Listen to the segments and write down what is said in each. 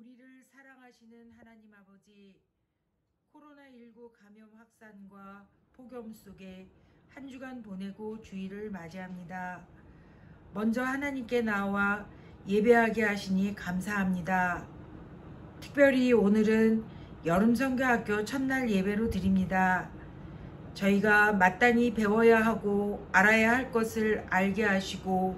우리를 사랑하시는 하나님 아버지, 코로나19 감염 확산과 폭염 속에 한 주간 보내고 주일을 맞이합니다. 먼저 하나님께 나와 예배하게 하시니 감사합니다. 특별히 오늘은 여름성교학교 첫날 예배로 드립니다. 저희가 마땅히 배워야 하고 알아야 할 것을 알게 하시고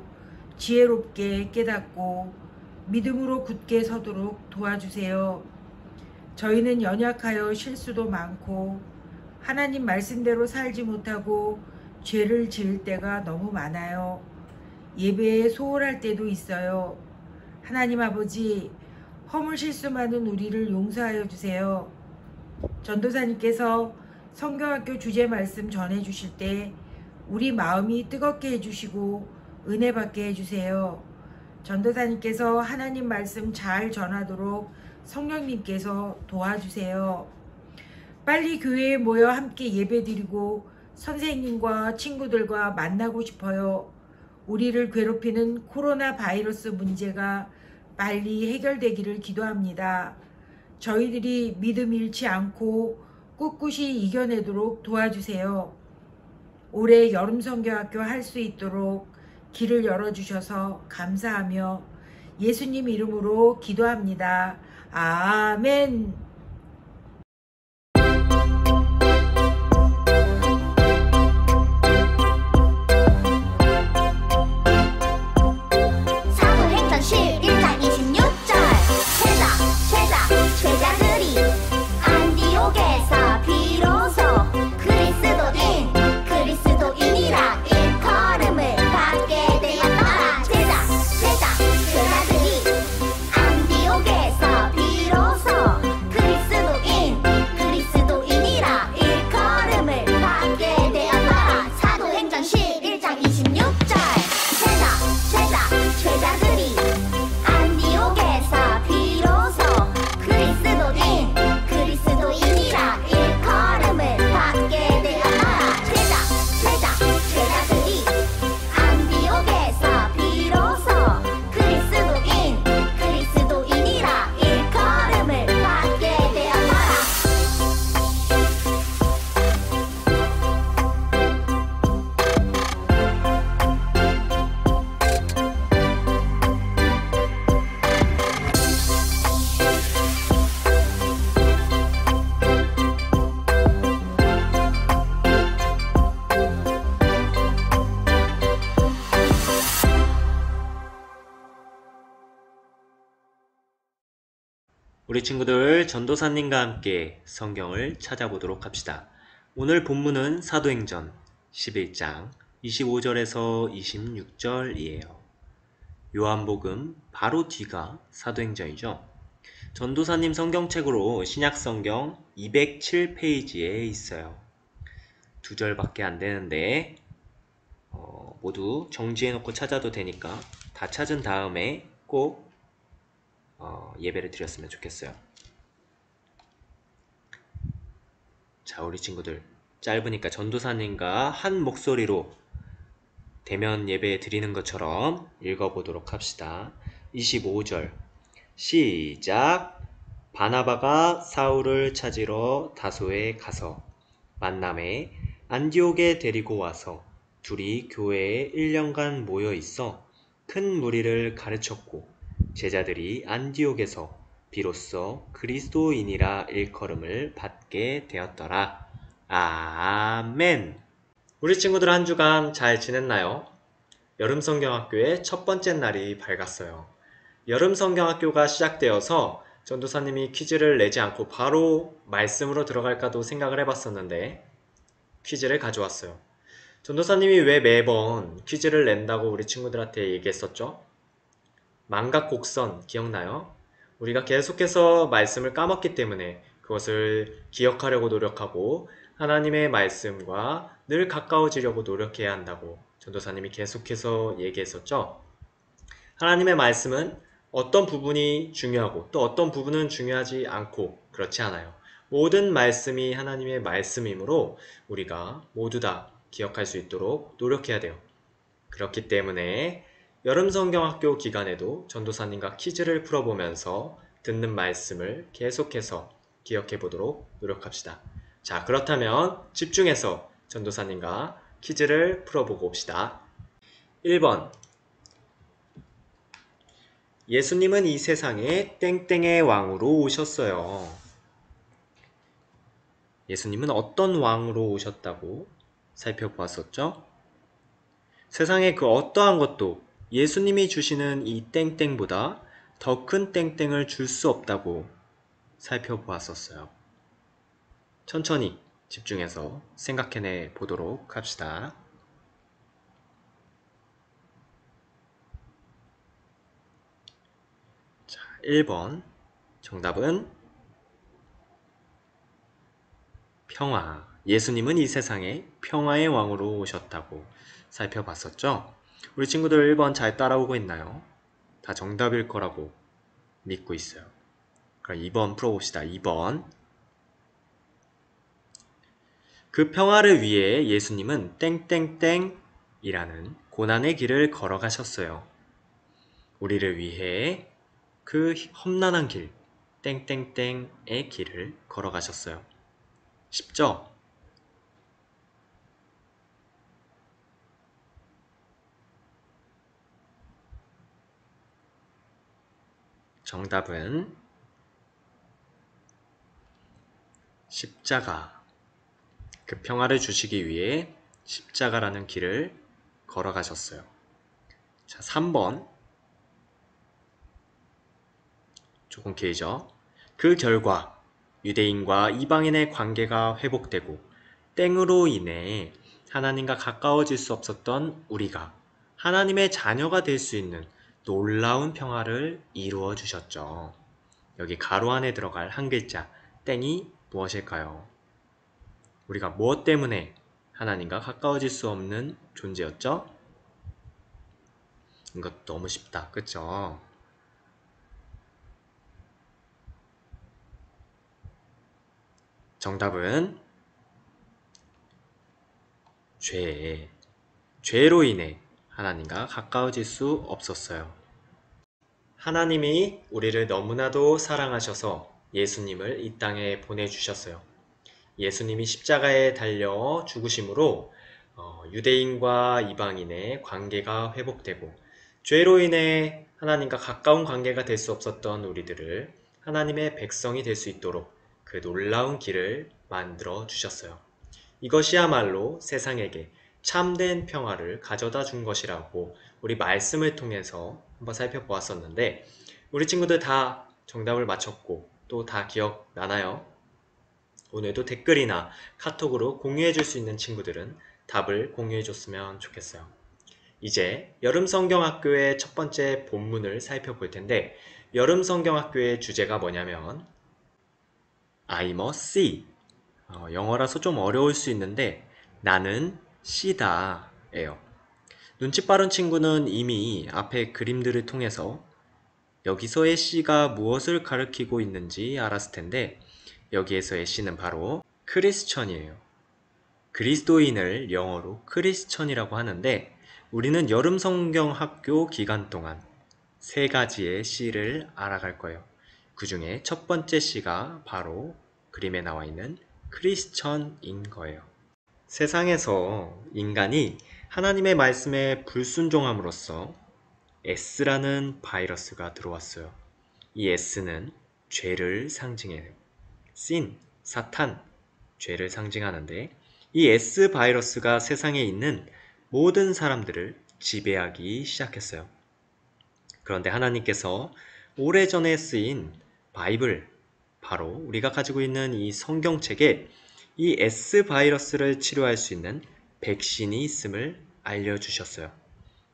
지혜롭게 깨닫고 믿음으로 굳게 서도록 도와주세요. 저희는 연약하여 실수도 많고 하나님 말씀대로 살지 못하고 죄를 지을 때가 너무 많아요. 예배에 소홀할 때도 있어요. 하나님 아버지, 허물 실수 많은 우리를 용서하여 주세요. 전도사님께서 성경학교 주제 말씀 전해주실 때 우리 마음이 뜨겁게 해주시고 은혜 받게 해주세요. 전도사님께서 하나님 말씀 잘 전하도록 성령님께서 도와주세요. 빨리 교회에 모여 함께 예배드리고 선생님과 친구들과 만나고 싶어요. 우리를 괴롭히는 코로나 바이러스 문제가 빨리 해결되기를 기도합니다. 저희들이 믿음 잃지 않고 꿋꿋이 이겨내도록 도와주세요. 올해 여름성교학교 할 수 있도록 길을 열어주셔서 감사하며 예수님 이름으로 기도합니다. 아멘. 사도행전 11장 26절 제자들이 안디옥에서 비로소 그리스도인이라 일컬음을 받게 되었더라. 제자들이 안디옥에서 비로소 그리스도인이라 일컬음을 받게 되었더라. 사도행전 11장 26절 제자들이 안디옥에서 비로소 그리스도인이라 일컬음을 받게 되었더라. 제자들이 안디옥에서 비로소 그리스도인이라 일컬음을 받게 되었더라. 우리 친구들, 전도사님과 함께 성경을 찾아보도록 합시다. 오늘 본문은 사도행전 11장 25절에서 26절이에요. 요한복음 바로 뒤가 사도행전이죠. 전도사님 성경책으로 신약성경 207페이지에 있어요. 2절밖에 안 되는데 모두 정지해놓고 찾아도 되니까 다 찾은 다음에 꼭 예배를 드렸으면 좋겠어요. 자, 우리 친구들, 짧으니까 전도사님과 한 목소리로 대면 예배 드리는 것처럼 읽어보도록 합시다. 25절 시작. 바나바가 사울을 찾으러 다소에 가서 만남에 안디옥에 데리고 와서 둘이 교회에 1년간 모여 있어 큰 무리를 가르쳤고 제자들이 안디옥에서 비로소 그리스도인이라 일컬음을 받게 되었더라. 아멘. 우리 친구들 한 주간 잘 지냈나요? 여름성경학교의 첫 번째 날이 밝았어요. 여름성경학교가 시작되어서 전도사님이 퀴즈를 내지 않고 바로 말씀으로 들어갈까도 생각을 해봤었는데 퀴즈를 가져왔어요. 전도사님이 왜 매번 퀴즈를 낸다고 우리 친구들한테 얘기했었죠? 망각곡선 기억나요? 우리가 계속해서 말씀을 까먹기 때문에 그것을 기억하려고 노력하고 하나님의 말씀과 늘 가까워지려고 노력해야 한다고 전도사님이 계속해서 얘기했었죠. 하나님의 말씀은 어떤 부분이 중요하고 또 어떤 부분은 중요하지 않고 그렇지 않아요. 모든 말씀이 하나님의 말씀이므로 우리가 모두 다 기억할 수 있도록 노력해야 돼요. 그렇기 때문에 여름성경학교 기간에도 전도사님과 퀴즈를 풀어보면서 듣는 말씀을 계속해서 기억해 보도록 노력합시다. 자, 그렇다면 집중해서 전도사님과 퀴즈를 풀어보고 옵시다. 1번. 예수님은 이 세상에 땡땡의 왕으로 오셨어요. 예수님은 어떤 왕으로 오셨다고 살펴보았었죠? 세상에 그 어떠한 것도 예수님이 주시는 이 땡땡보다 더 큰 땡땡을 줄 수 없다고 살펴보았었어요. 천천히 집중해서 생각해내 보도록 합시다. 자, 1번 정답은 평화. 예수님은 이 세상에 평화의 왕으로 오셨다고 살펴봤었죠? 우리 친구들 1번 잘 따라오고 있나요? 다 정답일 거라고 믿고 있어요. 그럼 2번 풀어봅시다. 2번. 그 평화를 위해 예수님은 땡땡땡이라는 고난의 길을 걸어가셨어요. 우리를 위해 그 험난한 길, 땡땡땡의 길을 걸어가셨어요. 쉽죠? 정답은 십자가. 그 평화를 주시기 위해 십자가라는 길을 걸어가셨어요. 자, 3번. 조금 길죠? 그 결과 유대인과 이방인의 관계가 회복되고 땡으로 인해 하나님과 가까워질 수 없었던 우리가 하나님의 자녀가 될 수 있는 놀라운 평화를 이루어 주셨죠. 여기 가로 안에 들어갈 한 글자 땡이 무엇일까요? 우리가 무엇 때문에 하나님과 가까워질 수 없는 존재였죠? 이것 너무 쉽다. 그쵸? 정답은 죄로 인해 하나님과 가까워질 수 없었어요. 하나님이 우리를 너무나도 사랑하셔서 예수님을 이 땅에 보내주셨어요. 예수님이 십자가에 달려 죽으심으로 유대인과 이방인의 관계가 회복되고 죄로 인해 하나님과 가까운 관계가 될 수 없었던 우리들을 하나님의 백성이 될 수 있도록 그 놀라운 길을 만들어 주셨어요. 이것이야말로 세상에게 참된 평화를 가져다 준 것이라고 우리 말씀을 통해서 한번 살펴보았었는데 우리 친구들 다 정답을 맞췄고 또 다 기억나나요? 오늘도 댓글이나 카톡으로 공유해 줄 수 있는 친구들은 답을 공유해 줬으면 좋겠어요. 이제 여름성경학교의 첫 번째 본문을 살펴볼 텐데 여름성경학교의 주제가 뭐냐면 I'm a sea. 영어라서 좀 어려울 수 있는데 나는 씨다 예요. 눈치 빠른 친구는 이미 앞에 그림들을 통해서 여기서의 씨가 무엇을 가리키고 있는지 알았을 텐데 여기에서의 씨는 바로 크리스천이에요. 그리스도인을 영어로 크리스천이라고 하는데 우리는 여름성경학교 기간 동안 세 가지의 씨를 알아갈 거예요. 그 중에 첫 번째 씨가 바로 그림에 나와 있는 크리스천인 거예요. 세상에서 인간이 하나님의 말씀에 불순종함으로써 S라는 바이러스가 들어왔어요. 이 S는 죄를 상징해요. sin, 사탄, 죄를 상징하는데 이 S 바이러스가 세상에 있는 모든 사람들을 지배하기 시작했어요. 그런데 하나님께서 오래전에 쓰인 바이블, 바로 우리가 가지고 있는 이 성경책에 이 S 바이러스를 치료할 수 있는 백신이 있음을 알려주셨어요.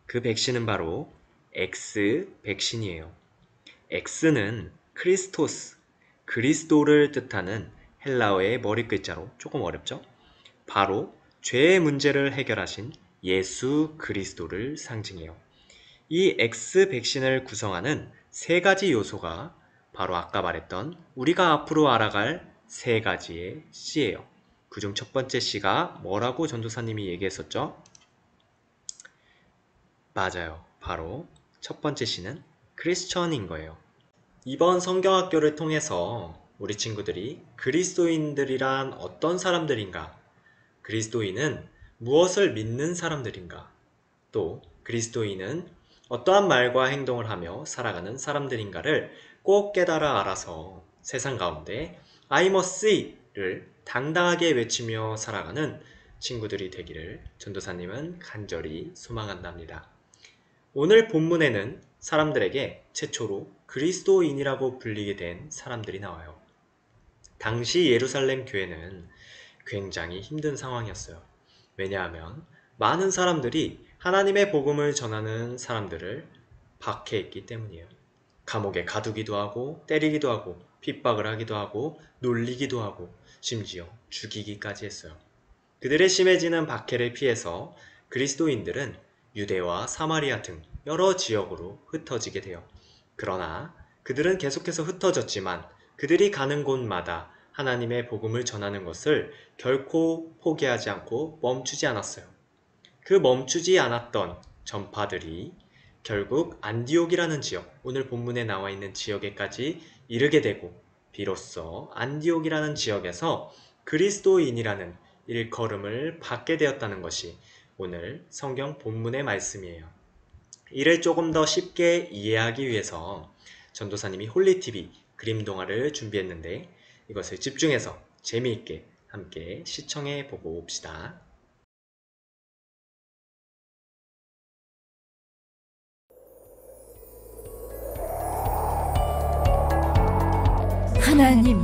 그 백신은 바로 X 백신이에요. X는 크리스토스, 그리스도를 뜻하는 헬라어의 머리 글자로 조금 어렵죠? 바로 죄의 문제를 해결하신 예수 그리스도를 상징해요. 이 X 백신을 구성하는 세 가지 요소가 바로 아까 말했던 우리가 앞으로 알아갈 세 가지의 C예요. 그중 첫 번째 C가 뭐라고 전도사님이 얘기했었죠? 맞아요. 바로 첫 번째 C는 크리스천인 거예요. 이번 성경학교를 통해서 우리 친구들이 그리스도인들이란 어떤 사람들인가, 그리스도인은 무엇을 믿는 사람들인가, 또 그리스도인은 어떠한 말과 행동을 하며 살아가는 사람들인가를 꼭 깨달아 알아서 세상 가운데 I must see를 당당하게 외치며 살아가는 친구들이 되기를 전도사님은 간절히 소망한답니다. 오늘 본문에는 사람들에게 최초로 그리스도인이라고 불리게 된 사람들이 나와요. 당시 예루살렘 교회는 굉장히 힘든 상황이었어요. 왜냐하면 많은 사람들이 하나님의 복음을 전하는 사람들을 박해했기 때문이에요. 감옥에 가두기도 하고 때리기도 하고 핍박을 하기도 하고 놀리기도 하고 심지어 죽이기까지 했어요. 그들의 심해지는 박해를 피해서 그리스도인들은 유대와 사마리아 등 여러 지역으로 흩어지게 돼요. 그러나 그들은 계속해서 흩어졌지만 그들이 가는 곳마다 하나님의 복음을 전하는 것을 결코 포기하지 않고 멈추지 않았어요. 그 멈추지 않았던 전파들이 결국 안디옥이라는 지역, 오늘 본문에 나와 있는 지역에까지 이르게 되고 비로소 안디옥이라는 지역에서 그리스도인이라는 일컬음을 받게 되었다는 것이 오늘 성경 본문의 말씀이에요. 이를 조금 더 쉽게 이해하기 위해서 전도사님이 홀리TV 그림 동화를 준비했는데 이것을 집중해서 재미있게 함께 시청해 보고 옵시다. 하나님,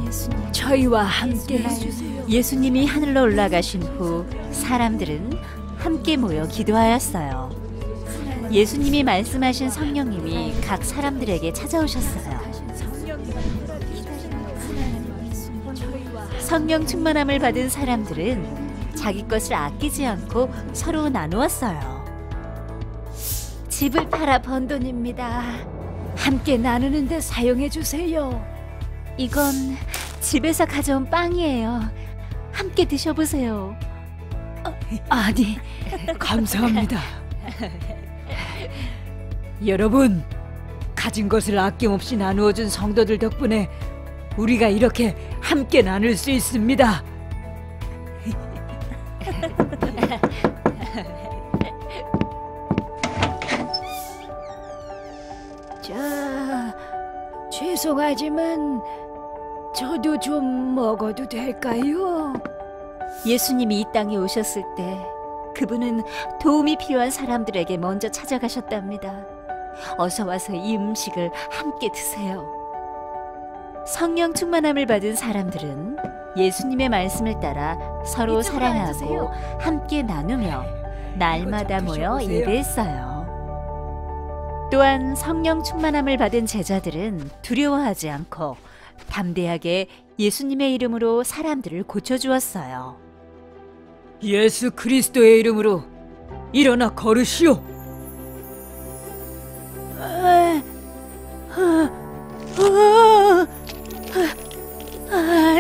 저희와 함께 해주세요. 예수님이 하늘로 올라가신 후 사람들은 함께 모여 기도하였어요. 예수님이 말씀하신 성령님이 각 사람들에게 찾아오셨어요. 성령 충만함을 받은 사람들은 자기 것을 아끼지 않고 서로 나누었어요. 집을 팔아 번 돈입니다. 함께 나누는 데 사용해 주세요. 이건 집에서 가져온 빵이에요. 함께 드셔보세요. 아니, 감사합니다. 여러분, 가진 것을 아낌없이 나누어준 성도들 덕분에 우리가 이렇게 함께 나눌 수 있습니다. 자, 죄송하지만 저도 좀 먹어도 될까요? 예수님이 이 땅에 오셨을 때 그분은 도움이 필요한 사람들에게 먼저 찾아가셨답니다. 어서 와서 이 음식을 함께 드세요. 성령 충만함을 받은 사람들은 예수님의 말씀을 따라 서로 사랑하고 함께 나누며 날마다 모여 예배했어요. 또한 성령 충만함을 받은 제자들은 두려워하지 않고 담대하게 예수님의 이름으로 사람들을 고쳐주었어요. 예수 그리스도의 이름으로 일어나 걸으시오.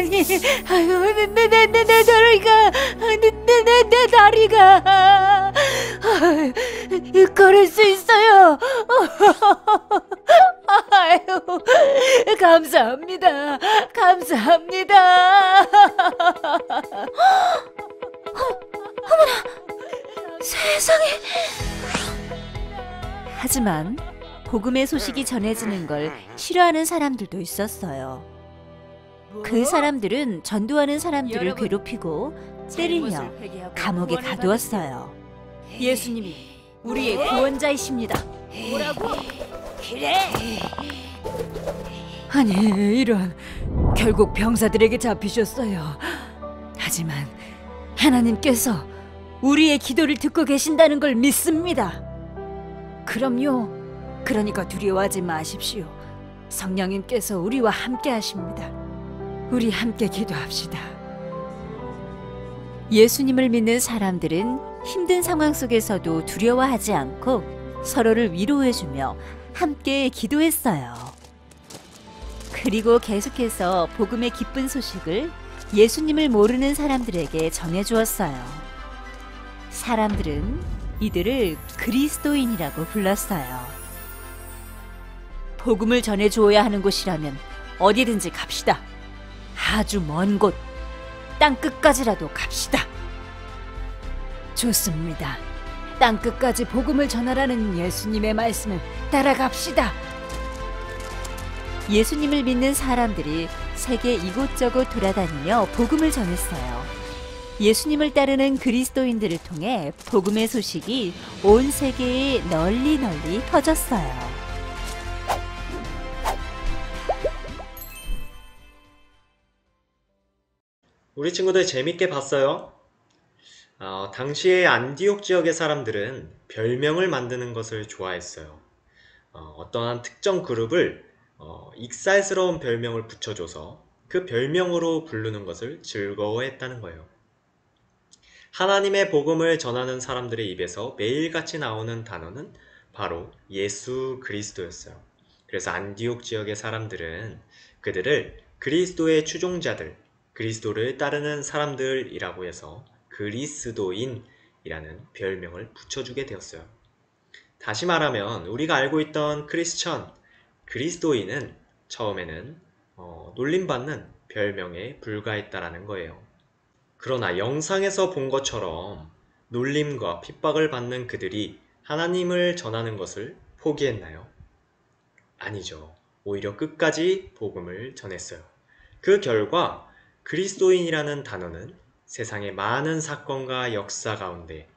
아니, 내 다리가, 내 다리가 걸을 수 있어요. 아유, 감사합니다. 감사합니다. 어머나, 세상에. 하지만 복음의 소식이 전해지는 걸 싫어하는 사람들도 있었어요. 그 사람들은 전도하는 사람들을 괴롭히고 때리며 감옥에 가두었어요. 예수님이 우리의 구원자이십니다. 뭐라고? 그래. 아니, 이런, 결국 병사들에게 잡히셨어요. 하지만 하나님께서 우리의 기도를 듣고 계신다는 걸 믿습니다. 그럼요. 그러니까 두려워하지 마십시오. 성령님께서 우리와 함께 하십니다. 우리 함께 기도합시다. 예수님을 믿는 사람들은 힘든 상황 속에서도 두려워하지 않고 서로를 위로해주며 함께 기도했어요. 그리고 계속해서 복음의 기쁜 소식을 예수님을 모르는 사람들에게 전해주었어요. 사람들은 이들을 그리스도인이라고 불렀어요. 복음을 전해 주어야 하는 곳이라면 어디든지 갑시다. 아주 먼 곳, 땅 끝까지라도 갑시다. 좋습니다. 땅 끝까지 복음을 전하라는 예수님의 말씀을 따라갑시다. 예수님을 믿는 사람들이 세계 이곳저곳 돌아다니며 복음을 전했어요. 예수님을 따르는 그리스도인들을 통해 복음의 소식이 온 세계에 널리 퍼졌어요. 우리 친구들 재밌게 봤어요? 당시에 안디옥 지역의 사람들은 별명을 만드는 것을 좋아했어요. 어떠한 특정 그룹을 익살스러운 별명을 붙여줘서 그 별명으로 부르는 것을 즐거워했다는 거예요. 하나님의 복음을 전하는 사람들의 입에서 매일같이 나오는 단어는 바로 예수 그리스도였어요. 그래서 안디옥 지역의 사람들은 그들을 그리스도의 추종자들, 그리스도를 따르는 사람들이라고 해서 그리스도인이라는 별명을 붙여주게 되었어요. 다시 말하면 우리가 알고 있던 크리스천, 그리스도인은 처음에는 놀림받는 별명에 불과했다라는 거예요. 그러나 영상에서 본 것처럼 놀림과 핍박을 받는 그들이 하나님을 전하는 것을 포기했나요? 아니죠. 오히려 끝까지 복음을 전했어요. 그 결과 그리스도인이라는 단어는 세상의 많은 사건과 역사 가운데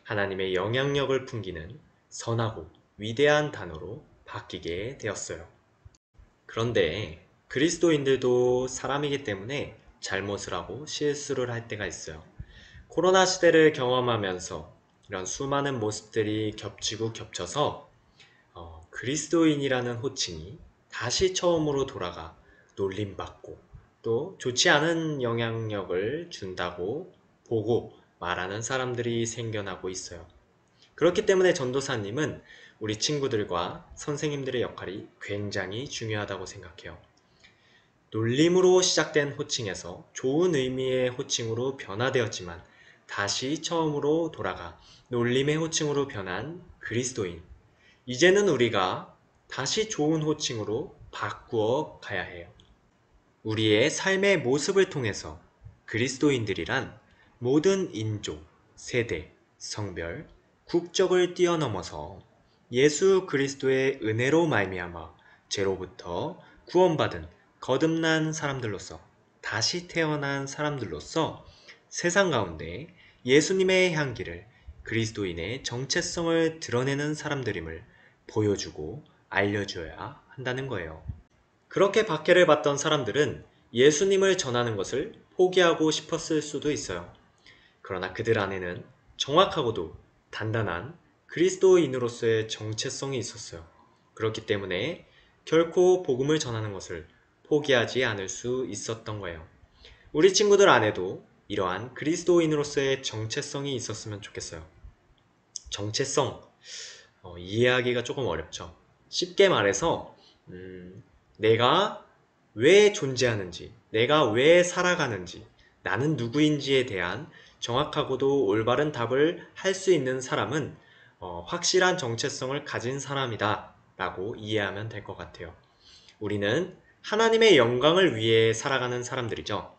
하나님의 영향력을 풍기는 선하고 위대한 단어로 바뀌게 되었어요. 그런데 그리스도인들도 사람이기 때문에 잘못을 하고 실수를 할 때가 있어요. 코로나 시대를 경험하면서 이런 수많은 모습들이 겹치고 겹쳐서 그리스도인이라는 호칭이 다시 처음으로 돌아가 놀림받고 또 좋지 않은 영향력을 준다고 보고 말하는 사람들이 생겨나고 있어요. 그렇기 때문에 전도사님은 우리 친구들과 선생님들의 역할이 굉장히 중요하다고 생각해요. 놀림으로 시작된 호칭에서 좋은 의미의 호칭으로 변화되었지만 다시 처음으로 돌아가 놀림의 호칭으로 변한 그리스도인. 이제는 우리가 다시 좋은 호칭으로 바꾸어 가야 해요. 우리의 삶의 모습을 통해서 그리스도인들이란 모든 인종, 세대, 성별, 국적을 뛰어넘어서 예수 그리스도의 은혜로 말미암아 죄로부터 구원받은 거듭난 사람들로서 다시 태어난 사람들로서 세상 가운데 예수님의 향기를 그리스도인의 정체성을 드러내는 사람들임을 보여주고 알려줘야 한다는 거예요. 그렇게 박해를 받던 사람들은 예수님을 전하는 것을 포기하고 싶었을 수도 있어요. 그러나 그들 안에는 정확하고도 단단한 그리스도인으로서의 정체성이 있었어요. 그렇기 때문에 결코 복음을 전하는 것을 포기하지 않을 수 있었던 거예요. 우리 친구들 안에도 이러한 그리스도인으로서의 정체성이 있었으면 좋겠어요. 정체성, 이해하기가 조금 어렵죠. 쉽게 말해서 내가 왜 존재하는지, 내가 왜 살아가는지, 나는 누구인지에 대한 정확하고도 올바른 답을 할 수 있는 사람은 확실한 정체성을 가진 사람이다 라고 이해하면 될 것 같아요. 우리는 하나님의 영광을 위해 살아가는 사람들이죠.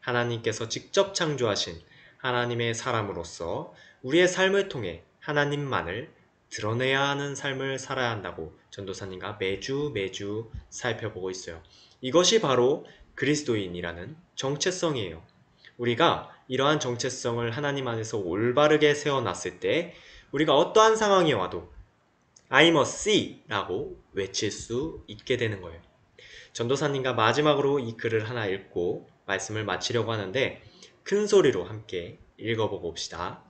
하나님께서 직접 창조하신 하나님의 사람으로서 우리의 삶을 통해 하나님만을 드러내야 하는 삶을 살아야 한다고 전도사님과 매주 살펴보고 있어요. 이것이 바로 그리스도인이라는 정체성이에요. 우리가 이러한 정체성을 하나님 안에서 올바르게 세워놨을 때 우리가 어떠한 상황이 와도 I must see 라고 외칠 수 있게 되는 거예요. 전도사님과 마지막으로 이 글을 하나 읽고 말씀을 마치려고 하는데 큰 소리로 함께 읽어보고 봅시다.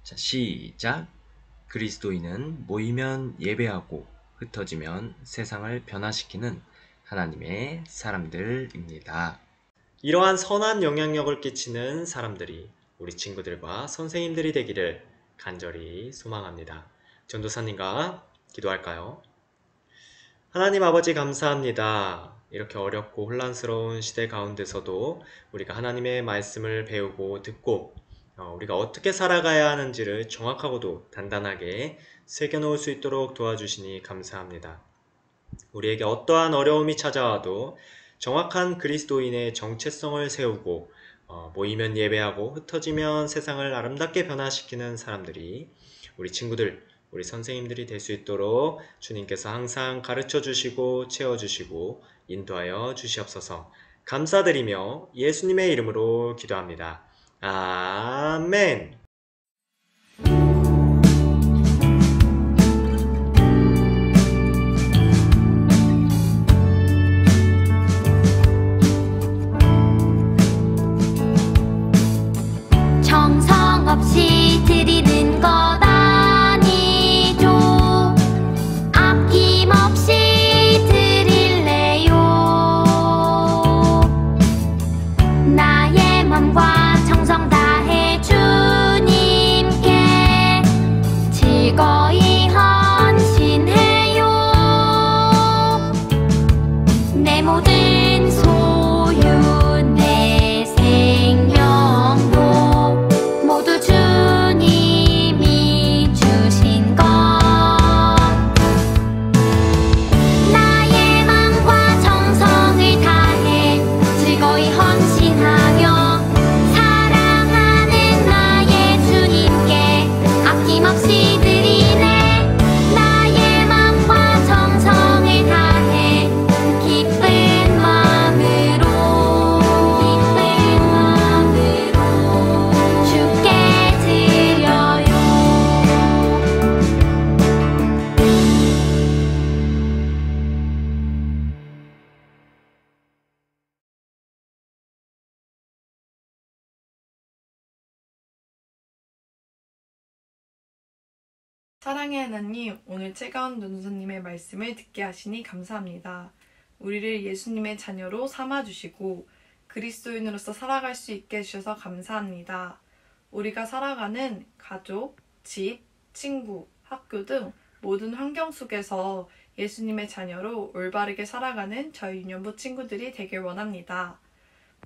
자, 시작. 그리스도인은 모이면 예배하고 흩어지면 세상을 변화시키는 하나님의 사람들입니다. 이러한 선한 영향력을 끼치는 사람들이 우리 친구들과 선생님들이 되기를 간절히 소망합니다. 전도사님과 기도할까요? 하나님 아버지 감사합니다. 이렇게 어렵고 혼란스러운 시대 가운데서도 우리가 하나님의 말씀을 배우고 듣고 우리가 어떻게 살아가야 하는지를 정확하고도 단단하게 새겨놓을 수 있도록 도와주시니 감사합니다. 우리에게 어떠한 어려움이 찾아와도 정확한 그리스도인의 정체성을 세우고 모이면 예배하고 흩어지면 세상을 아름답게 변화시키는 사람들이 우리 친구들, 우리 선생님들이 될 수 있도록 주님께서 항상 가르쳐 주시고 채워주시고 인도하여 주시옵소서. 감사드리며 예수님의 이름으로 기도합니다. 아멘. 정성 없이 드리는 것 아니죠. 아낌없이 드릴래요. 나의 맘과 정성 다해 주님께 즐거이 헌신해요. 내 모든 소유 내 생명도 모두 주님이 주신 것. 나의 맘과 정성을 다해 즐거이 헌신하며 사랑하는 나의 주님께 아낌없이 드리네. 나의 맘과 정성을 다해 기쁜 마음으로 주께 드려요. 사랑의 하나님, 오늘 최가운 전도사님의 말씀을 듣게 하시니 감사합니다. 우리를 예수님의 자녀로 삼아주시고 그리스도인으로서 살아갈 수 있게 해주셔서 감사합니다. 우리가 살아가는 가족, 집, 친구, 학교 등 모든 환경 속에서 예수님의 자녀로 올바르게 살아가는 저희 유년부 친구들이 되길 원합니다.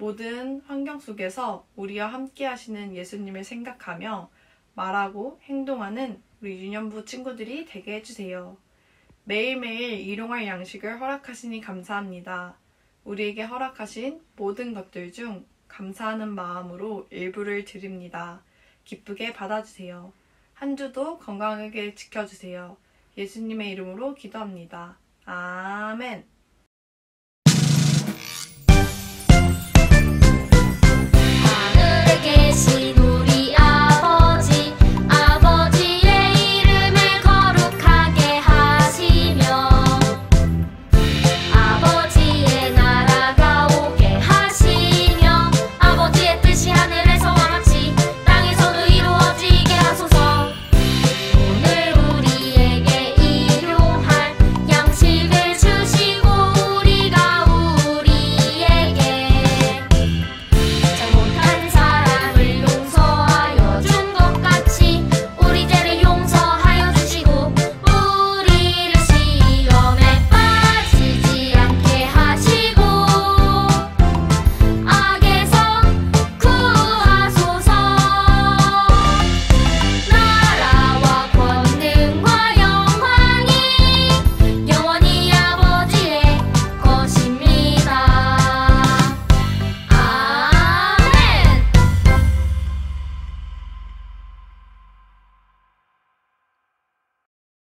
모든 환경 속에서 우리와 함께 하시는 예수님을 생각하며 말하고 행동하는 우리 유년부 친구들이 되게 해주세요. 매일매일 일용할 양식을 허락하시니 감사합니다. 우리에게 허락하신 모든 것들 중 감사하는 마음으로 일부를 드립니다. 기쁘게 받아주세요. 한 주도 건강하게 지켜주세요. 예수님의 이름으로 기도합니다. 아멘. 하늘에 계신 우리